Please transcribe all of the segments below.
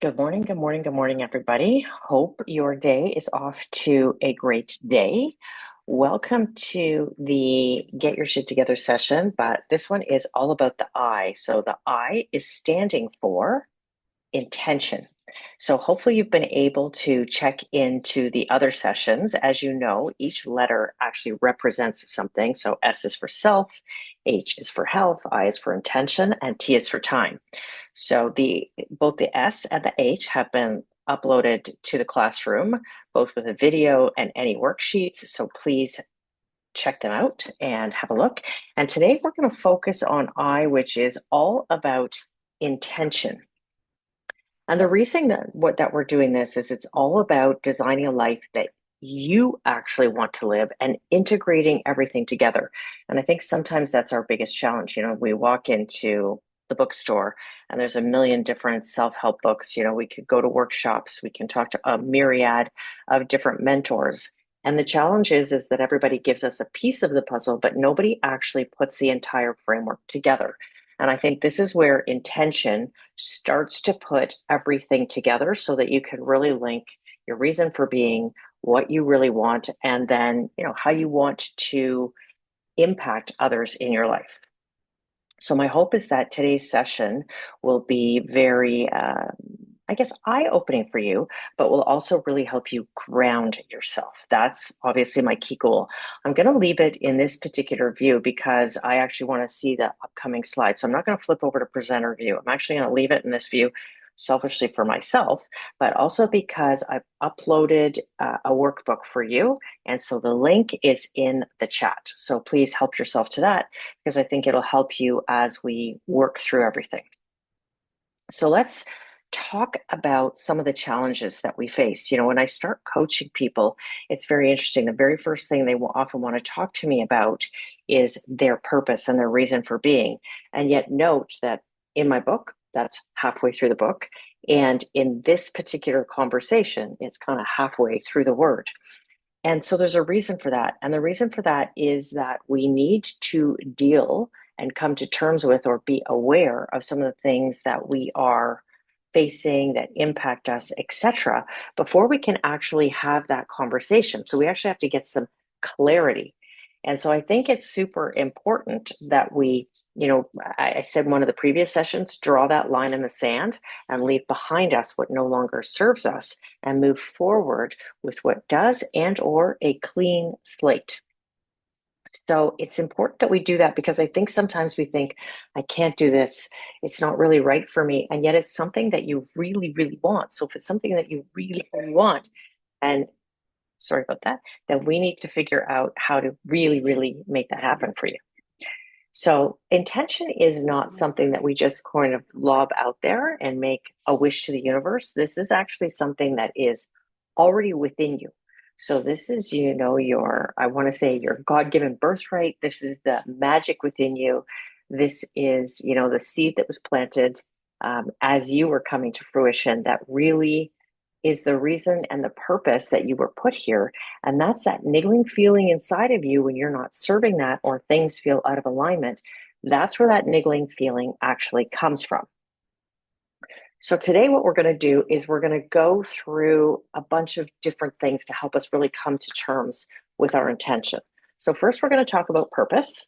Good morning, good morning, good morning, everybody. Hope your day is off to a great day. Welcome to the Get Your Shit Together session, but this one is all about the I. So the I is standing for intention. So hopefully you've been able to check into the other sessions. As you know, each letter actually represents something. So S is for self, H is for health, I is for intention, and T is for time. So both the S and the H have been uploaded to the classroom, both with a video and any worksheets. So please check them out and have a look. And today we're going to focus on I, which is all about intention. And the reason that we're doing this is it's all about designing a life that you actually want to live and integrating everything together. And I think sometimes that's our biggest challenge. We walk into the bookstore and there's a million different self-help books. We could go to workshops, we can talk to a myriad of different mentors. And the challenge is that everybody gives us a piece of the puzzle, but nobody actually puts the entire framework together. And I think this is where intention starts to put everything together so that you can really link your reason for being, what you really want, and then, how you want to impact others in your life. So my hope is that today's session will be very, eye-opening for you, but will also really help you ground yourself. That's obviously my key goal. I'm going to leave it in this particular view because I actually want to see the upcoming slides. So I'm not going to flip over to presenter view. I'm actually going to leave it in this view selfishly for myself, but also because I've uploaded a workbook for you. And so the link is in the chat. So please help yourself to that because I think it'll help you as we work through everything. So let's talk about some of the challenges that we face. When I start coaching people, it's very interesting. The very first thing they will often want to talk to me about is their purpose and their reason for being. And yet note that in my book, that's halfway through the book. And in this particular conversation, it's kind of halfway through the word. And so there's a reason for that. And the reason for that is that we need to deal and come to terms with or be aware of some of the things that we are facing that impact us, etc., before we can actually have that conversation. So we actually have to get some clarity. And so I think it's super important that I said in one of the previous sessions, draw that line in the sand and leave behind us what no longer serves us and move forward with what does and or a clean slate. So it's important that we do that because I think sometimes we think, I can't do this. It's not really right for me. And yet it's something that you really, really want. So if it's something that you really, really want, and sorry about that, then we need to figure out how to really, really make that happen for you. So intention is not something that we just kind of lob out there and make a wish to the universe. This is actually something that is already within you. So this is, I want to say your God-given birthright. This is the magic within you. This is, the seed that was planted as you were coming to fruition that really is the reason and the purpose that you were put here. And that's that niggling feeling inside of you when you're not serving that or things feel out of alignment. That's where that niggling feeling actually comes from. So today what we're going to do is we're going to go through a bunch of different things to help us really come to terms with our intention. So first we're going to talk about purpose.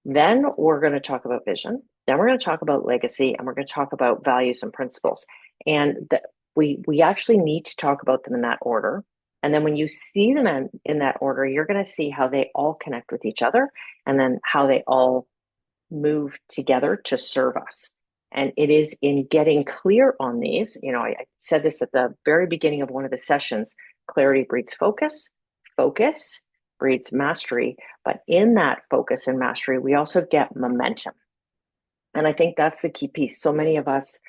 Then we're going to talk about vision. Then we're going to talk about legacy, and we're going to talk about values and principles. And we actually need to talk about them in that order. And then when you see them in that order, you're going to see how they all connect with each other and then how they all move together to serve us. And it is in getting clear on these, I said this at the very beginning of one of the sessions, clarity breeds focus, focus breeds mastery. But in that focus and mastery, we also get momentum. And I think that's the key piece. So many of us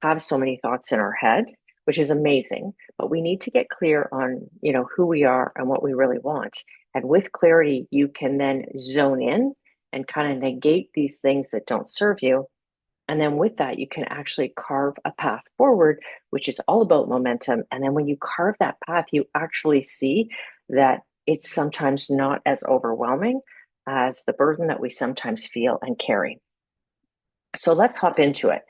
have so many thoughts in our head, which is amazing, but we need to get clear on, who we are and what we really want. And with clarity, you can then zone in and kind of negate these things that don't serve you. And then with that, you can actually carve a path forward, which is all about momentum. And then when you carve that path, you actually see that it's sometimes not as overwhelming as the burden that we sometimes feel and carry. So let's hop into it.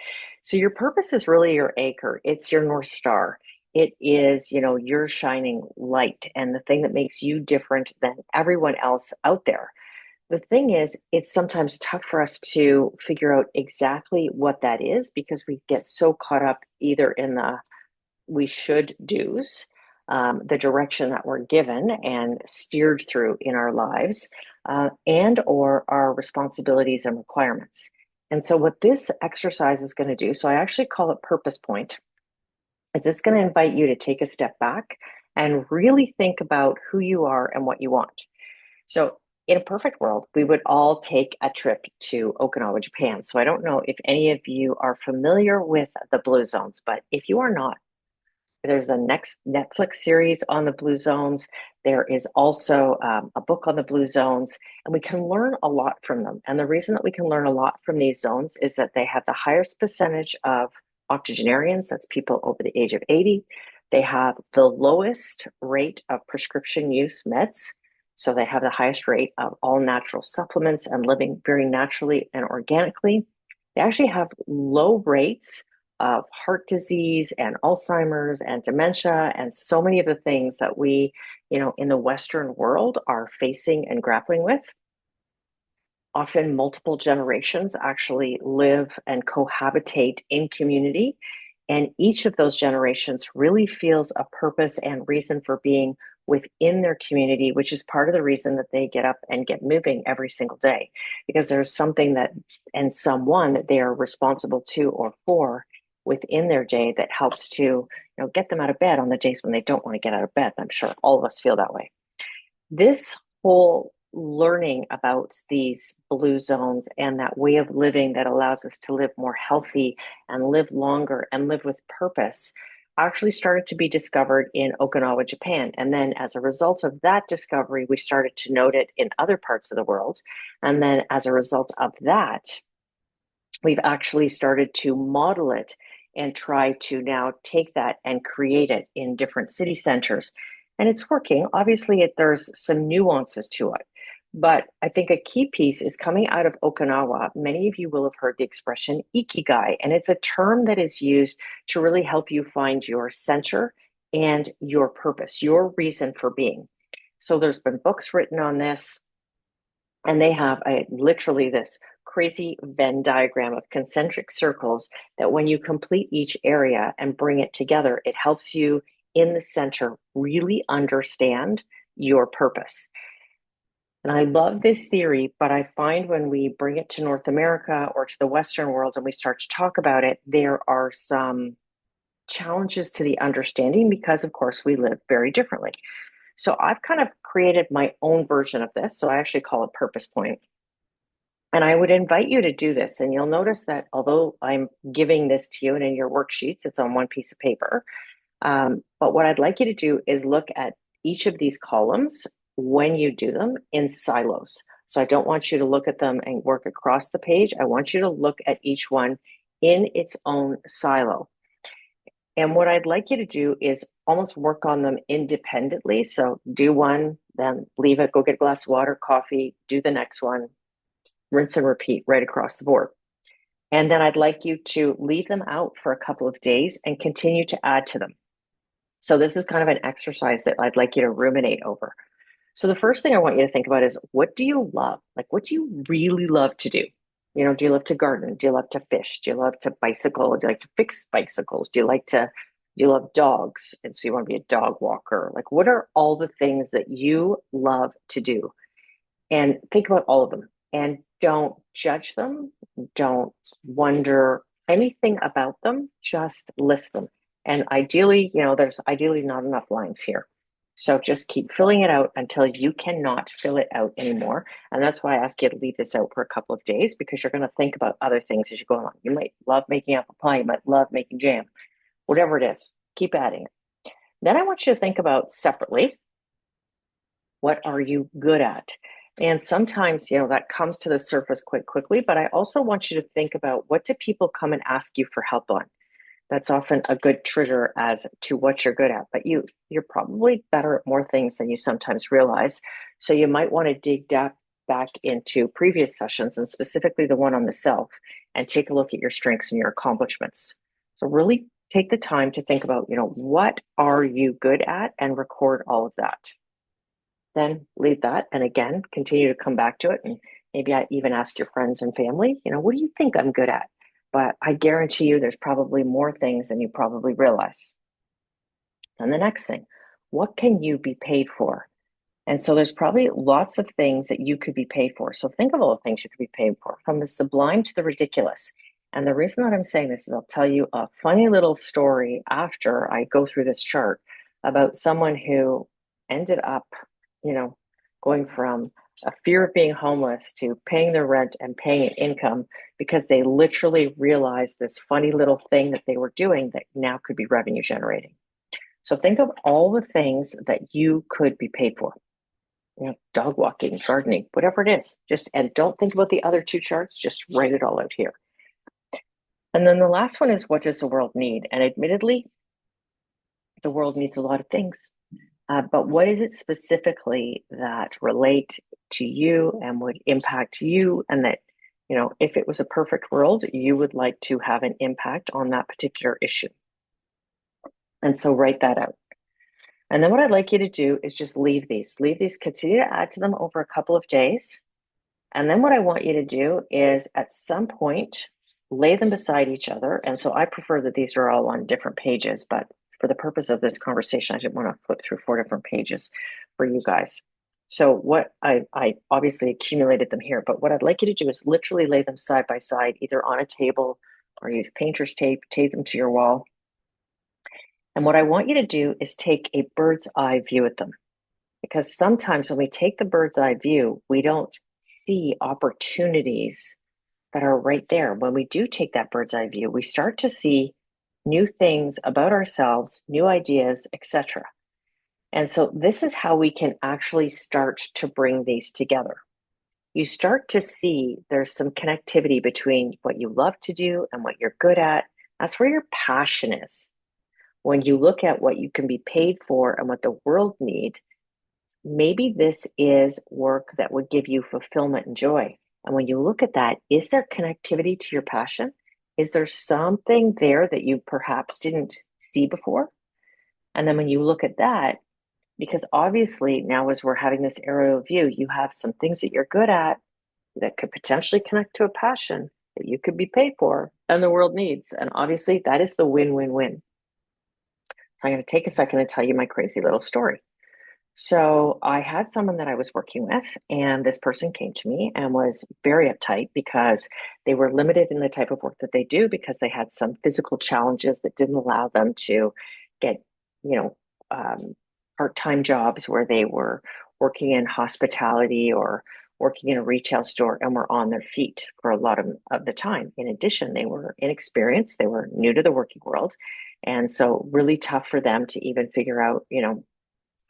So your purpose is really your anchor. It's your North Star. It is, your shining light and the thing that makes you different than everyone else out there. The thing is, it's sometimes tough for us to figure out exactly what that is because we get so caught up either in the we should do's, the direction that we're given and steered through in our lives, and or our responsibilities and requirements. And so what this exercise is going to do, so I actually call it purpose point, is it's going to invite you to take a step back and really think about who you are and what you want. So in a perfect world, we would all take a trip to Okinawa, Japan. So I don't know if any of you are familiar with the Blue Zones, but if you are not, there's a next Netflix series on the Blue Zones. There is also a book on the Blue Zones, and we can learn a lot from them. And the reason that we can learn a lot from these zones is that they have the highest percentage of octogenarians, that's people over the age of 80. They have the lowest rate of prescription use meds. So they have the highest rate of all natural supplements and living very naturally and organically. They actually have low rates of heart disease and Alzheimer's and dementia and so many of the things that we, in the Western world are facing and grappling with. Often multiple generations actually live and cohabitate in community. And each of those generations really feels a purpose and reason for being within their community, which is part of the reason that they get up and get moving every single day, because there's something that and someone that they are responsible to or for within their day that helps to get them out of bed on the days when they don't want to get out of bed. I'm sure all of us feel that way. This whole learning about these blue zones and that way of living that allows us to live more healthy and live longer and live with purpose actually started to be discovered in Okinawa, Japan. And then as a result of that discovery, we started to note it in other parts of the world. And then as a result of that, we've actually started to model it and try to now take that and create it in different city centers. And it's working. Obviously, there's some nuances to it. But I think a key piece is coming out of Okinawa. Many of you will have heard the expression ikigai, and it's a term that is used to really help you find your center and your purpose, your reason for being. So there's been books written on this, and they have literally this crazy Venn diagram of concentric circles that when you complete each area and bring it together, it helps you in the center really understand your purpose. And I love this theory, but I find when we bring it to North America or to the Western world and we start to talk about it, there are some challenges to the understanding because, of course, we live very differently. So I've kind of created my own version of this. So I actually call it Purpose Point. And I would invite you to do this. And you'll notice that although I'm giving this to you and in your worksheets, it's on one piece of paper. But what I'd like you to do is look at each of these columns when you do them in silos. So I don't want you to look at them and work across the page. I want you to look at each one in its own silo. And what I'd like you to do is almost work on them independently. So do one, then leave it, go get a glass of water, coffee, do the next one, rinse and repeat right across the board. And then I'd like you to leave them out for a couple of days and continue to add to them. So this is kind of an exercise that I'd like you to ruminate over. So the first thing I want you to think about is, what do you love? Like, what do you really love to do? Do you love to garden? Do you love to fish? Do you love to bicycle? Do you like to fix bicycles? Do you love dogs? And so you want to be a dog walker? Like, what are all the things that you love to do? And think about all of them and don't judge them. Don't wonder anything about them. Just list them. And ideally, there's ideally not enough lines here. So just keep filling it out until you cannot fill it out anymore. And that's why I ask you to leave this out for a couple of days, because you're going to think about other things as you go along. You might love making apple pie. You might love making jam, whatever it is. Keep adding it. Then I want you to think about separately, what are you good at? And sometimes, that comes to the surface quite quickly, but I also want you to think about, what do people come and ask you for help on? That's often a good trigger as to what you're good at, but you're probably better at more things than you sometimes realize. So you might want to dig back into previous sessions and specifically the one on the self and take a look at your strengths and your accomplishments. So really take the time to think about, what are you good at and record all of that. Then leave that and again, continue to come back to it. And maybe I even ask your friends and family, what do you think I'm good at? But I guarantee you there's probably more things than you probably realize. And the next thing, what can you be paid for? And so there's probably lots of things that you could be paid for. So think of all the things you could be paid for, from the sublime to the ridiculous. And the reason that I'm saying this is I'll tell you a funny little story after I go through this chart about someone who ended up, going from a fear of being homeless to paying their rent and paying an income because they literally realized this funny little thing that they were doing that now could be revenue generating. So think of all the things that you could be paid for. Dog walking, gardening, whatever it is. And don't think about the other two charts, just write it all out here. And then the last one is, what does the world need? And admittedly, the world needs a lot of things. But what is it specifically that relate to you and would impact you? And that, if it was a perfect world, you would like to have an impact on that particular issue. And so write that out. And then what I'd like you to do is just leave these, continue to add to them over a couple of days. And then what I want you to do is at some point, lay them beside each other. And so I prefer that these are all on different pages, but for the purpose of this conversation, I didn't want to flip through 4 different pages for you guys. So what I obviously accumulated them here, but what I'd like you to do is literally lay them side by side, either on a table or use painter's tape, tape them to your wall. And what I want you to do is take a bird's eye view at them. Because sometimes when we take the bird's eye view, we don't see opportunities that are right there. When we do take that bird's eye view, we start to see new things about ourselves, new ideas, etc. And so this is how we can actually start to bring these together. You start to see there's some connectivity between what you love to do and what you're good at. That's where your passion is. When you look at what you can be paid for and what the world needs, maybe this is work that would give you fulfillment and joy. And when you look at that, is there connectivity to your passion? Is there something there that you perhaps didn't see before? And then when you look at that, because obviously now as we're having this aerial view, you have some things that you're good at that could potentially connect to a passion that you could be paid for and the world needs. And obviously that is the win-win-win. So I'm going to take a second to tell you my crazy little story. So I had someone that I was working with, and this person came to me and was very uptight because they were limited in the type of work that they do because they had some physical challenges that didn't allow them to get, part-time jobs where they were working in hospitality or working in a retail store and were on their feet for a lot of the time. In addition, they were inexperienced, they were new to the working world. And so really tough for them to even figure out,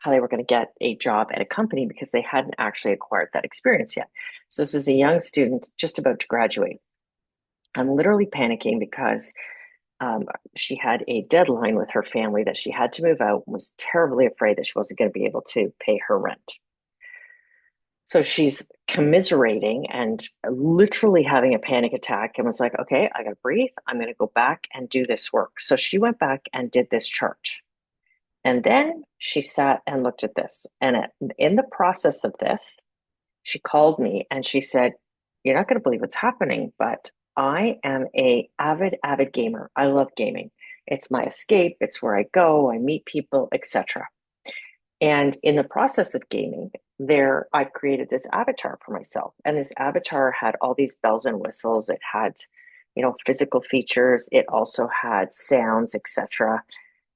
how they were going to get a job at a company because they hadn't actually acquired that experience yet. So this is a young student just about to graduate. I'm literally panicking because she had a deadline with her family that she had to move out and was terribly afraid that she wasn't going to be able to pay her rent. So she's commiserating and literally having a panic attack and was like, okay, I got to breathe. I'm going to go back and do this work. So she went back and did this chart. And then she sat and looked at this. And in the process of this, she called me and she said, you're not going to believe what's happening, but I am a avid gamer. I love gaming. It's my escape. It's where I go. I meet people, etc. And in the process of gaming, I created this avatar for myself. And this avatar had all these bells and whistles. It had, physical features. It also had sounds, etc.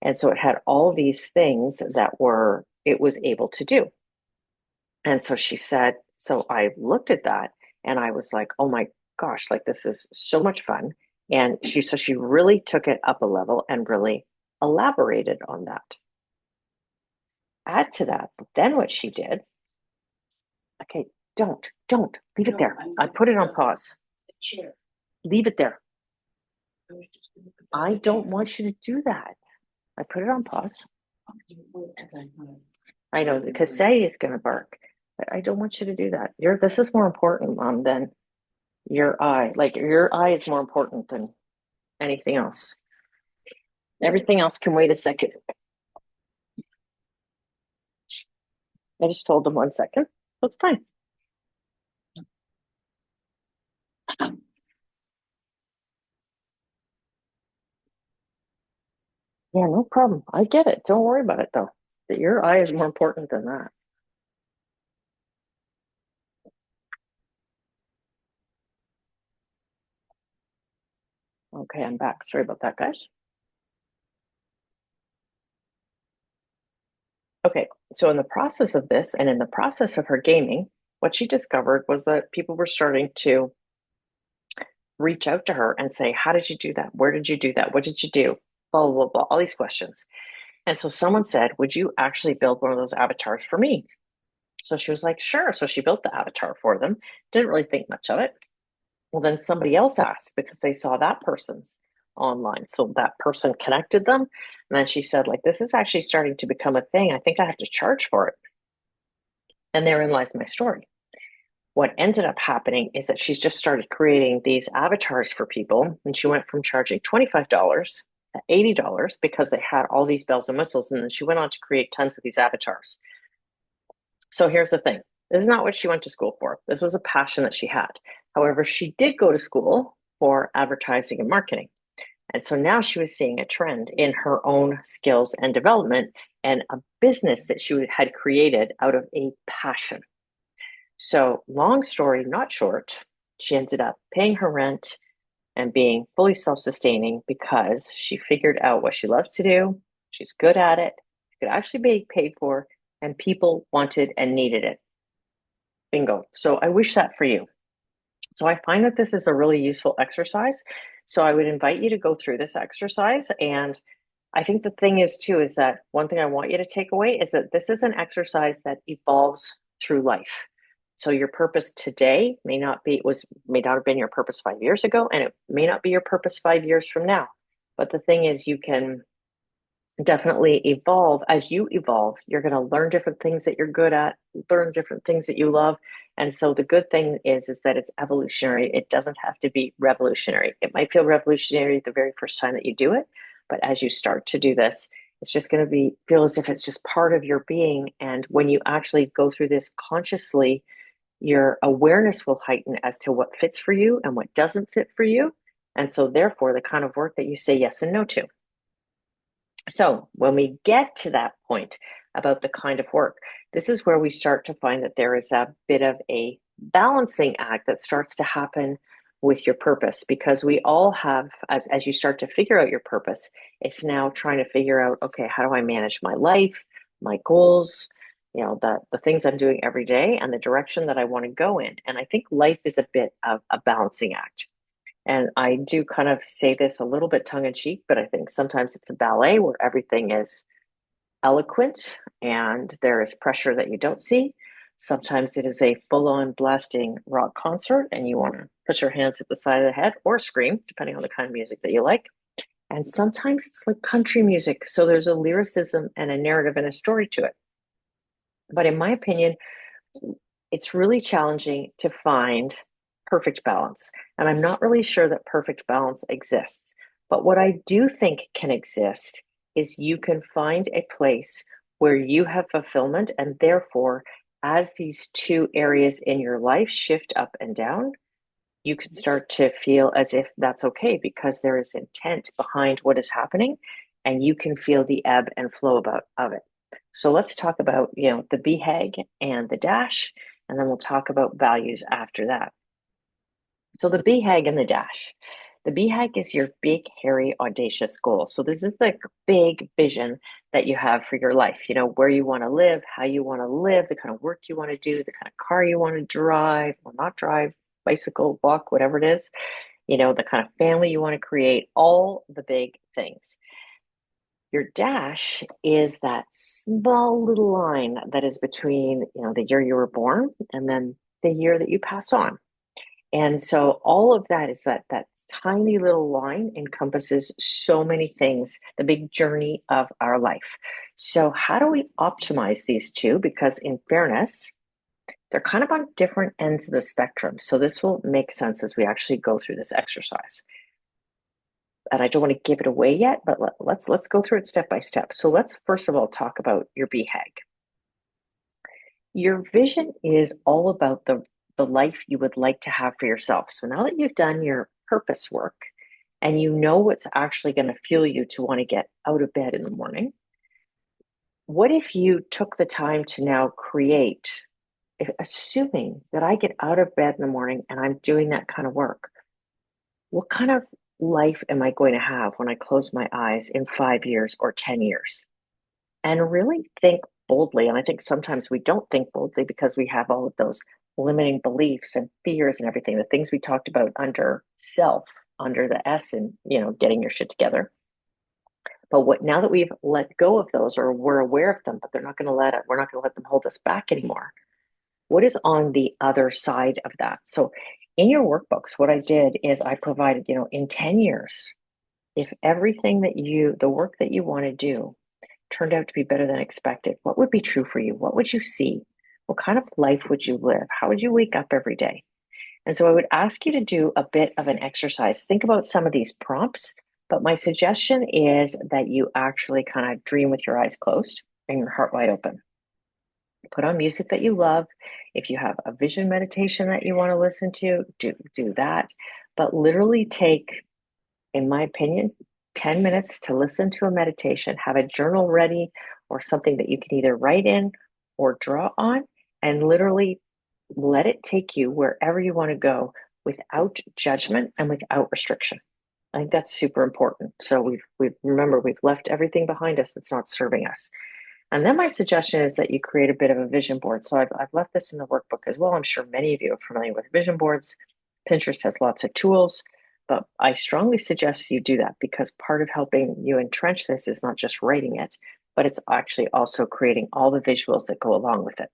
And so it had all these things that it was able to do. And so she said, so I looked at that and I was like, oh my gosh, like this is so much fun. And she really took it up a level and really elaborated on that. Add to that, then what she did, okay, don't leave it there. I put it on pause. Leave it there. I don't want you to do that. I put it on pause. I know because Say is going to bark. I don't want you to do that. This is more important, Mom, than your eye. Like your eye is more important than anything else. Everything else can wait a second. I just told them 1 second. That's fine. Yeah, no problem. I get it. Don't worry about it though. That your eye is more important than that. Okay, I'm back. Sorry about that, guys. Okay, so in the process of this and in the process of her gaming, what she discovered was that people were starting to reach out to her and say, how did you do that? Where did you do that? What did you do? Blah, blah, blah, blah, all these questions. And so someone said, would you actually build one of those avatars for me? So she was like, sure. So she built the avatar for them, didn't really think much of it. Well, then somebody else asked because they saw that person's online. So that person connected them. And then she said, like, this is actually starting to become a thing. I think I have to charge for it. And therein lies my story. What ended up happening is that she's just started creating these avatars for people. And she went from charging $25 to $80 because they had all these bells and whistles. And then she went on to create tons of these avatars. So here's the thing. This is not what she went to school for. This was a passion that she had. However, she did go to school for advertising and marketing. And so now she was seeing a trend in her own skills and development and a business that she had created out of a passion. So, long story, not short, she ended up paying her rent and being fully self sustaining because she figured out what she loves to do. She's good at it. She could actually be paid for, and people wanted and needed it. Bingo. So, I wish that for you. So, I find that this is a really useful exercise. So, I would invite you to go through this exercise. And I think the thing is, too, is that one thing I want you to take away is that this is an exercise that evolves through life. So your purpose today may not have been your purpose 5 years ago, and it may not be your purpose 5 years from now. But the thing is, you can definitely evolve. As you evolve, you're going to learn different things that you're good at, learn different things that you love. And so the good thing is that it's evolutionary. It doesn't have to be revolutionary. It might feel revolutionary the very first time that you do it, but as you start to do this, it's just going to feel as if it's just part of your being. And when you actually go through this consciously, your awareness will heighten as to what fits for you and what doesn't fit for you. And so therefore the kind of work that you say yes and no to. So when we get to that point about the kind of work, this is where we start to find that there is a bit of a balancing act that starts to happen with your purpose, because we all have, as you start to figure out your purpose, it's now trying to figure out, okay, how do I manage my life, my goals, the things I'm doing every day and the direction that I want to go in. And I think life is a bit of a balancing act. And I do kind of say this a little bit tongue in cheek, but I think sometimes it's a ballet where everything is eloquent and there is pressure that you don't see. Sometimes it is a full on blasting rock concert and you want to put your hands at the side of the head or scream, depending on the kind of music that you like. And sometimes it's like country music. So there's a lyricism and a narrative and a story to it. But in my opinion, it's really challenging to find perfect balance. And I'm not really sure that perfect balance exists. But what I do think can exist is you can find a place where you have fulfillment. And therefore, as these two areas in your life shift up and down, you can start to feel as if that's okay because there is intent behind what is happening and you can feel the ebb and flow of it. So let's talk about, the BHAG and the dash, and then we'll talk about values after that. So the BHAG and the dash. The BHAG is your big, hairy, audacious goal. So this is the big vision that you have for your life, where you want to live, how you want to live, the kind of work you want to do, the kind of car you want to drive or not drive, bicycle, walk, whatever it is, the kind of family you want to create, all the big things. Your dash is that small little line that is between, the year you were born and then the year that you pass on. And so all of that is that tiny little line encompasses so many things, the big journey of our life. So how do we optimize these two? Because in fairness, They're kind of on different ends of the spectrum. So this will make sense as we actually go through this exercise. And I don't want to give it away yet, but let's go through it step by step. So let's first of all talk about your BHAG. Your vision is all about the life you would like to have for yourself. So now that you've done your purpose work and you know what's actually going to fuel you to want to get out of bed in the morning, what if you took the time to now create, assuming that I get out of bed in the morning and I'm doing that kind of work, what kind of life am I going to have when I close my eyes in 5 years or 10 years? And really think boldly. And I think sometimes we don't think boldly because we have all of those limiting beliefs and fears and everything, the things we talked about under self, under the S and, getting your shit together. But what now that we've let go of those or we're aware of them, but we're not going to let them hold us back anymore. What is on the other side of that? So in your workbooks, what I did is I provided, in 10 years, if everything the work that you want to do turned out to be better than expected, what would be true for you? What would you see? What kind of life would you live? How would you wake up every day? And so I would ask you to do a bit of an exercise. Think about some of these prompts, but my suggestion is that you actually kind of dream with your eyes closed and your heart wide open. Put on music that you love. If you have a vision meditation that you want to listen to, do that. But literally take, in my opinion, 10 minutes to listen to a meditation, have a journal ready or something that you can either write in or draw on, and literally let it take you wherever you want to go without judgment and without restriction. I think that's super important. So we've left everything behind us that's not serving us. And then my suggestion is that you create a bit of a vision board. So I've left this in the workbook as well. I'm sure many of you are familiar with vision boards. Pinterest has lots of tools, but I strongly suggest you do that because part of helping you entrench this is not just writing it, but it's actually also creating all the visuals that go along with it.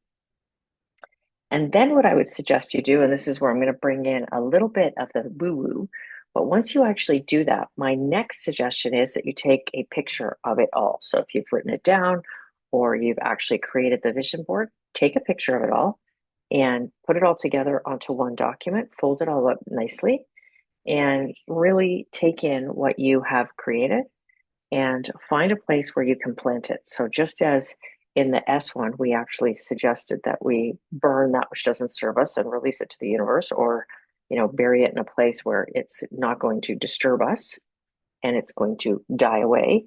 And then what I would suggest you do, and this is where I'm going to bring in a little bit of the woo-woo, but once you actually do that, my next suggestion is that you take a picture of it all. So if you've written it down or you've actually created the vision board, take a picture of it all and put it all together onto one document, fold it all up nicely, and really take in what you have created and find a place where you can plant it. So just as in the S one, we actually suggested that we burn that which doesn't serve us and release it to the universe, or bury it in a place where it's not going to disturb us and it's going to die away.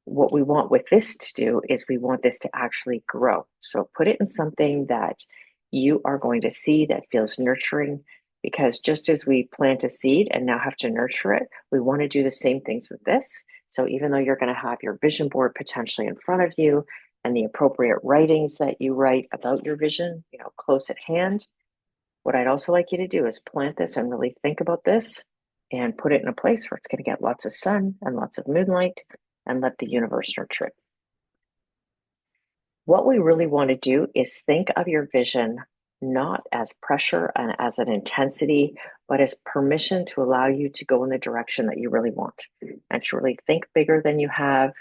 What we want with this to do is we want this to actually grow. So put it in something that you are going to see that feels nurturing, because just as we plant a seed and now have to nurture it, we want to do the same things with this. So even though you're going to have your vision board potentially in front of you and the appropriate writings that you write about your vision, close at hand, what I'd also like you to do is plant this and really think about this and put it in a place where it's going to get lots of sun and lots of moonlight and let the universe nurture it. What we really want to do is think of your vision not as pressure and as an intensity, but as permission to allow you to go in the direction that you really want and to really think bigger than you have,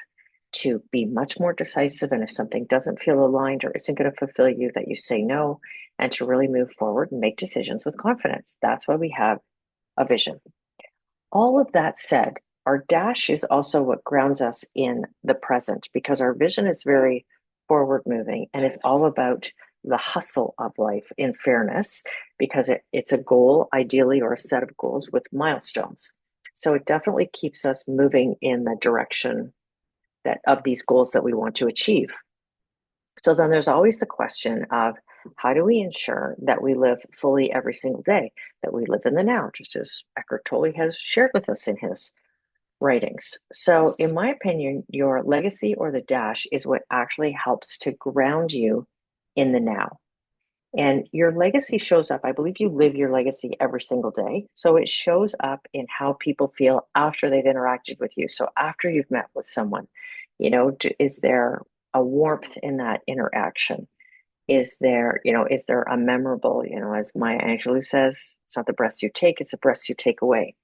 to be much more decisive. And if something doesn't feel aligned or isn't going to fulfill you, that you say no, and to really move forward and make decisions with confidence. That's why we have a vision. All of that said, our dash is also what grounds us in the present, because our vision is very forward moving and it's all about the hustle of life in fairness, because it's a goal, ideally, or a set of goals with milestones. So it definitely keeps us moving in the direction of these goals that we want to achieve. So then there's always the question of, how do we ensure that we live fully every single day, that we live in the now, just as Eckhart Tolle has shared with us in his writings. So in my opinion, your legacy or the dash is what actually helps to ground you in the now. And your legacy shows up, I believe you live your legacy every single day. So it shows up in how people feel after they've interacted with you. So after you've met with someone, is there a warmth in that interaction? Is there a memorable, as Maya Angelou says, it's not the breaths you take, it's the breaths you take away.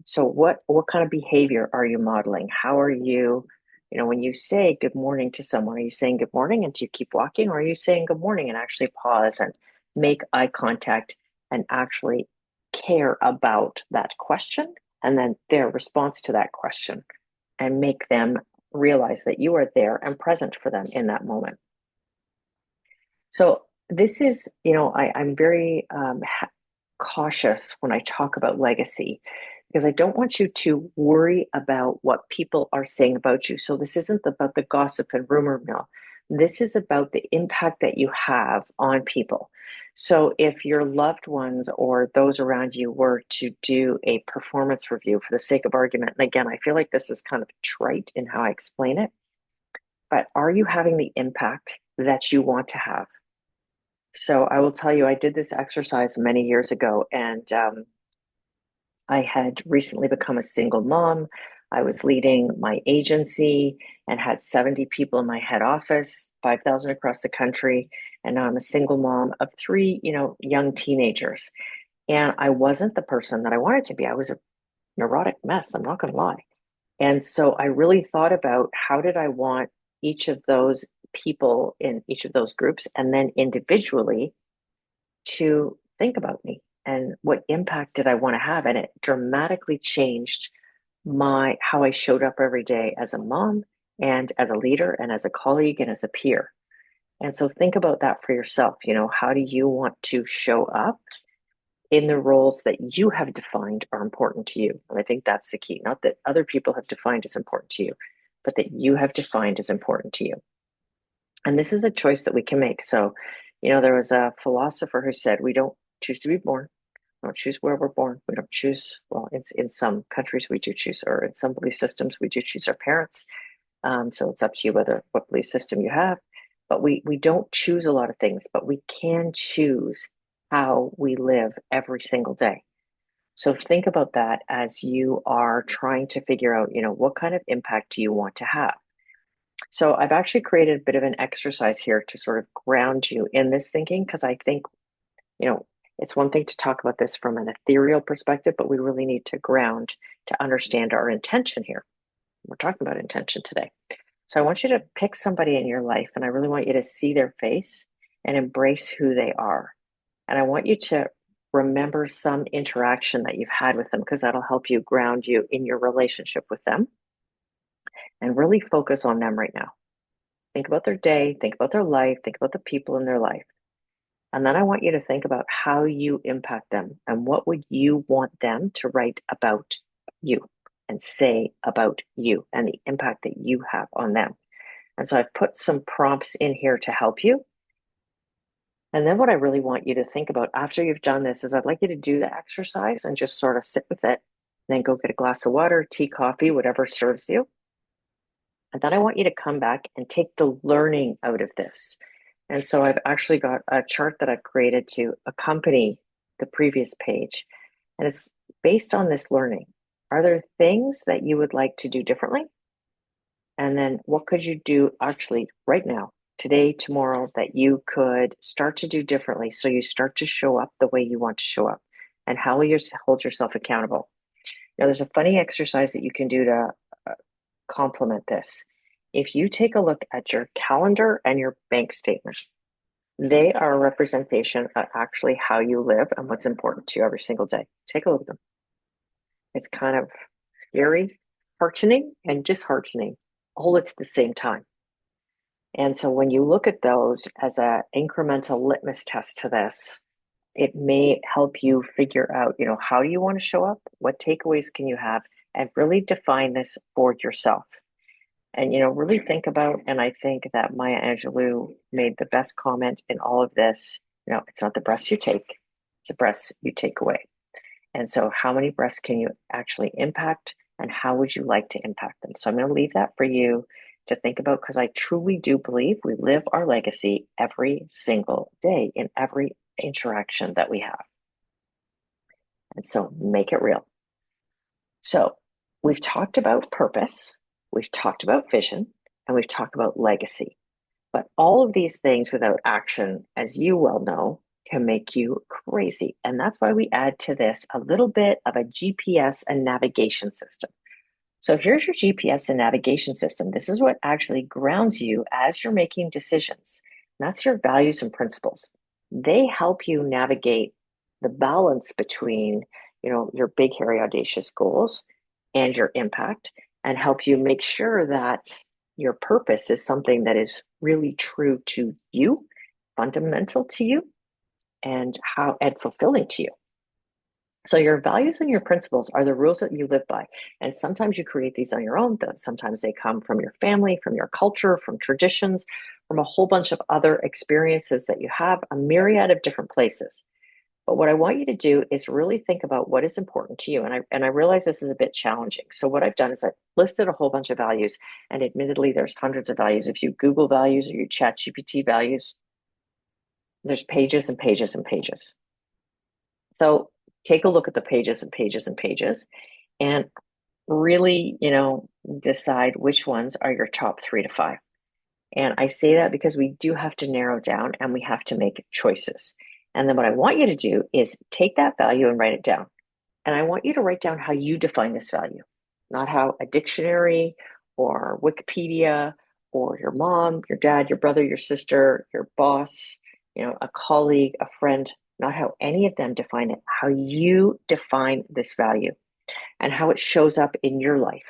So what kind of behavior are you modeling? How are you, when you say good morning to someone, are you saying good morning and do you keep walking, or are you saying good morning and actually pause and make eye contact and actually care about that question and then their response to that question, and make them realize that you are there and present for them in that moment. So this is, I'm very cautious when I talk about legacy because I don't want you to worry about what people are saying about you. So this isn't about the gossip and rumor mill. This is about the impact that you have on people. So if your loved ones or those around you were to do a performance review for the sake of argument, and again, I feel like this is kind of trite in how I explain it, but are you having the impact that you want to have? So I will tell you, I did this exercise many years ago, and I had recently become a single mom. I was leading my agency and had 70 people in my head office, 5,000 across the country. And now I'm a single mom of three, young teenagers. And I wasn't the person that I wanted to be. I was a neurotic mess, I'm not going to lie. And so I really thought about how did I want each of those people in each of those groups and then individually to think about me and what impact did I want to have. And it dramatically changed my how I showed up every day as a mom and as a leader and as a colleague and as a peer. And so think about that for yourself. How do you want to show up in the roles that you have defined are important to you? And I think that's the key. Not that other people have defined as important to you, but that you have defined as important to you. And this is a choice that we can make. So, there was a philosopher who said, we don't choose to be born. We don't choose where we're born. We don't choose, well, in some countries we do choose, or in some belief systems, we do choose our parents. So it's up to you what belief system you have. But we don't choose a lot of things, but we can choose how we live every single day. So think about that as you are trying to figure out, what kind of impact do you want to have? So I've actually created a bit of an exercise here to sort of ground you in this thinking, because I think, it's one thing to talk about this from an ethereal perspective, but we really need to ground to understand our intention here. We're talking about intention today. So I want you to pick somebody in your life, and I really want you to see their face and embrace who they are. And I want you to remember some interaction that you've had with them, because that'll help you ground you in your relationship with them and really focus on them right now. Think about their day, think about their life, think about the people in their life. And then I want you to think about how you impact them and what would you want them to write about you and say about you and the impact that you have on them. And so I've put some prompts in here to help you. And then what I really want you to think about after you've done this is I'd like you to do the exercise and just sort of sit with it, and then go get a glass of water, tea, coffee, whatever serves you. And then I want you to come back and take the learning out of this. And so I've actually got a chart that I've created to accompany the previous page. And it's based on this learning. Are there things that you would like to do differently? And then what could you do actually right now, today, tomorrow, that you could start to do differently so you start to show up the way you want to show up? And how will you hold yourself accountable? There's a funny exercise that you can do to complement this. If you take a look at your calendar and your bank statement, they are a representation of actually how you live and what's important to you every single day. Take a look at them. It's kind of scary, heartening, and disheartening all at the same time. And so when you look at those as an incremental litmus test to this, it may help you figure out, how do you want to show up? What takeaways can you have? And really define this for yourself. And, really think about, and I think that Maya Angelou made the best comment in all of this, it's not the breaths you take, it's the breaths you take away. And so how many breaths can you actually impact, and how would you like to impact them? So I'm going to leave that for you to think about, because I truly do believe we live our legacy every single day in every interaction that we have. And so make it real. So we've talked about purpose, we've talked about vision, and we've talked about legacy. But all of these things without action, as you well know, can make you crazy. And that's why we add to this a little bit of a GPS and navigation system. So here's your GPS and navigation system. This is what actually grounds you as you're making decisions. And that's your values and principles. they help you navigate the balance between, your big, hairy, audacious goals and your impact, and help you make sure that your purpose is something that is really true to you, fundamental to you, and fulfilling to you. So your values and your principles are the rules that you live by. And sometimes you create these on your own, though. Sometimes they come from your family, from your culture, from traditions, from a whole bunch of other experiences that you have, a myriad of different places. But what I want you to do is really think about what is important to you. And I realize this is a bit challenging. So what I've done is I've listed a whole bunch of values. And admittedly, there's hundreds of values. If you Google values or you chat GPT values, there's pages and pages and pages. So take a look at the pages and pages and pages and really, decide which ones are your top 3 to 5. And I say that because we do have to narrow down and we have to make choices. And then what I want you to do is take that value and write it down. And I want you to write down how you define this value, not how a dictionary or Wikipedia or your mom, your dad, your brother, your sister, your boss, a colleague, a friend, not how any of them define it, how you define this value and how it shows up in your life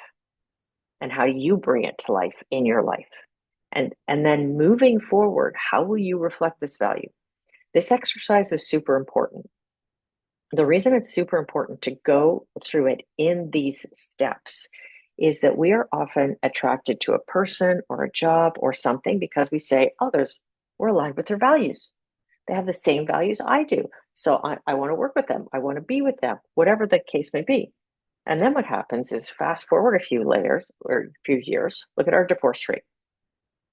and how you bring it to life in your life. And then moving forward, how will you reflect this value? This exercise is super important. The reason it's super important to go through it in these steps is that we are often attracted to a person or a job or something because we say, oh, we're aligned with their values. They have the same values I do. So I want to work with them. I want to be with them, whatever the case may be. And then what happens is fast forward a few layers or a few years, look at our divorce rate.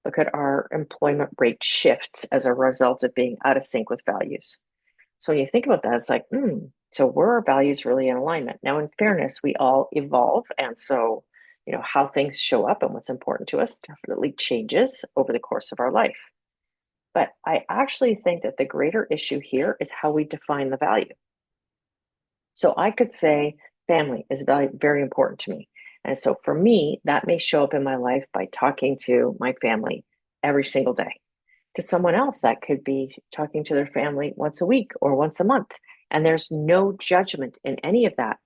Look at our employment rate shifts as a result of being out of sync with values. So when you think about that, it's like, so were our values really in alignment? Now, in fairness, we all evolve. And so, how things show up and what's important to us definitely changes over the course of our life. But I actually think that the greater issue here is how we define the value. So I could say family is very, very important to me. And so for me, that may show up in my life by talking to my family every single day. To someone else, that could be talking to their family once a week or once a month. And there's no judgment in any of that.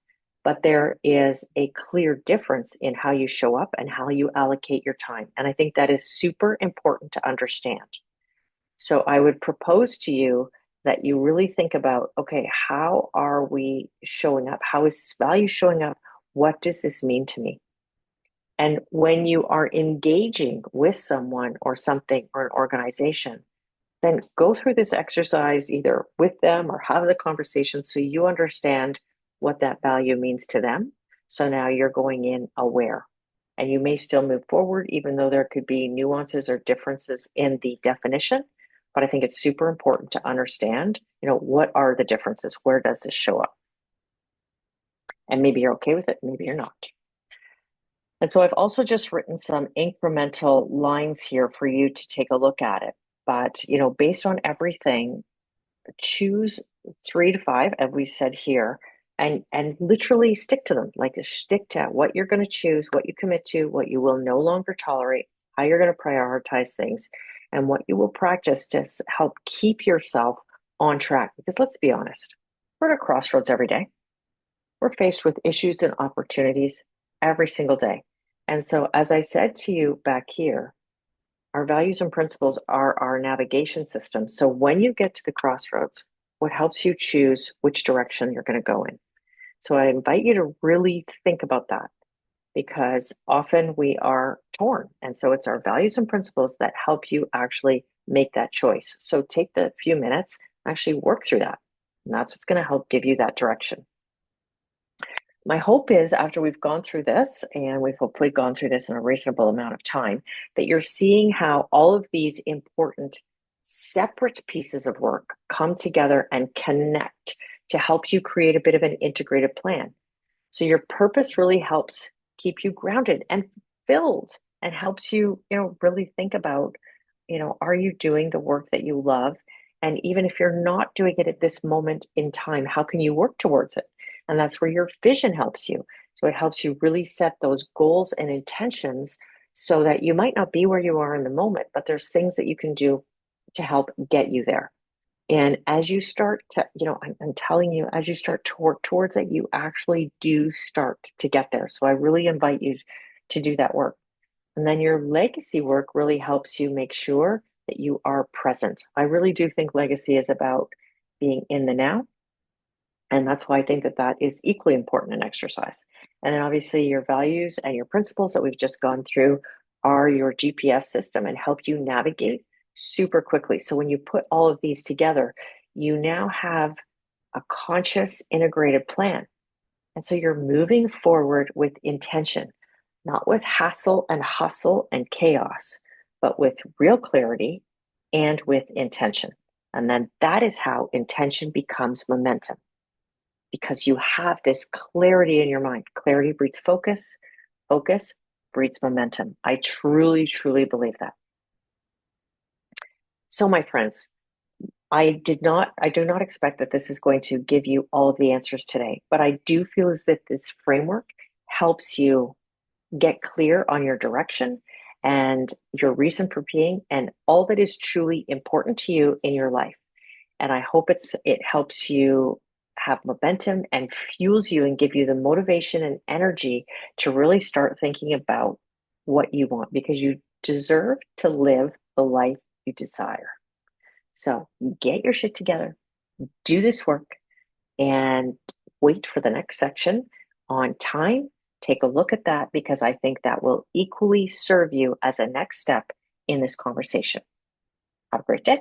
But there is a clear difference in how you show up and how you allocate your time. And I think that is super important to understand. So I would propose to you that you really think about, okay, how are we showing up? How is this value showing up? What does this mean to me? And when you are engaging with someone or something or an organization, then go through this exercise either with them or have the conversation so you understand what that value means to them. So now you're going in aware. And you may still move forward, even though there could be nuances or differences in the definition. But I think it's super important to understand, what are the differences? Where does this show up? And maybe you're okay with it, maybe you're not. And so I've also just written some incremental lines here for you to take a look at it. But, based on everything, choose 3 to 5, as we said here, and literally stick to them. Like stick to what you're going to choose, what you commit to, what you will no longer tolerate, how you're going to prioritize things, and what you will practice to help keep yourself on track. Because let's be honest, we're at a crossroads every day. We're faced with issues and opportunities every single day. And so, as I said to you back here, our values and principles are our navigation system. So when you get to the crossroads, what helps you choose which direction you're going to go in? So I invite you to really think about that because often we are torn. And so it's our values and principles that help you actually make that choice. So take the few minutes, actually work through that. And that's what's going to help give you that direction. My hope is after we've gone through this, and we've hopefully gone through this in a reasonable amount of time, that you're seeing how all of these important separate pieces of work come together and connect to help you create a bit of an integrated plan. So your purpose really helps keep you grounded and filled and helps you, really think about, are you doing the work that you love? And even if you're not doing it at this moment in time, how can you work towards it? And that's where your vision helps you. So it helps you really set those goals and intentions so that you might not be where you are in the moment, but there's things that you can do to help get you there. And as you start to, I'm telling you, as you start to work towards it, you actually do start to get there. So I really invite you to do that work. And then your legacy work really helps you make sure that you are present. I really do think legacy is about being in the now. And that's why I think that that is equally important in exercise. And then obviously your values and your principles that we've just gone through are your GPS system and help you navigate super quickly. So when you put all of these together, you now have a conscious integrated plan. And so you're moving forward with intention, not with hassle and hustle and chaos, but with real clarity and with intention. And then that is how intention becomes momentum because you have this clarity in your mind. Clarity breeds focus, focus breeds momentum. I truly, truly believe that. So, my friends, I do not expect that this is going to give you all of the answers today, but I do feel as if this framework helps you get clear on your direction and your reason for being and all that is truly important to you in your life. And I hope it helps you have momentum and fuels you and give you the motivation and energy to really start thinking about what you want because you deserve to live the life you desire. So get your shit together, do this work, and wait for the next section on time. Take a look at that because I think that will equally serve you as a next step in this conversation. Have a great day.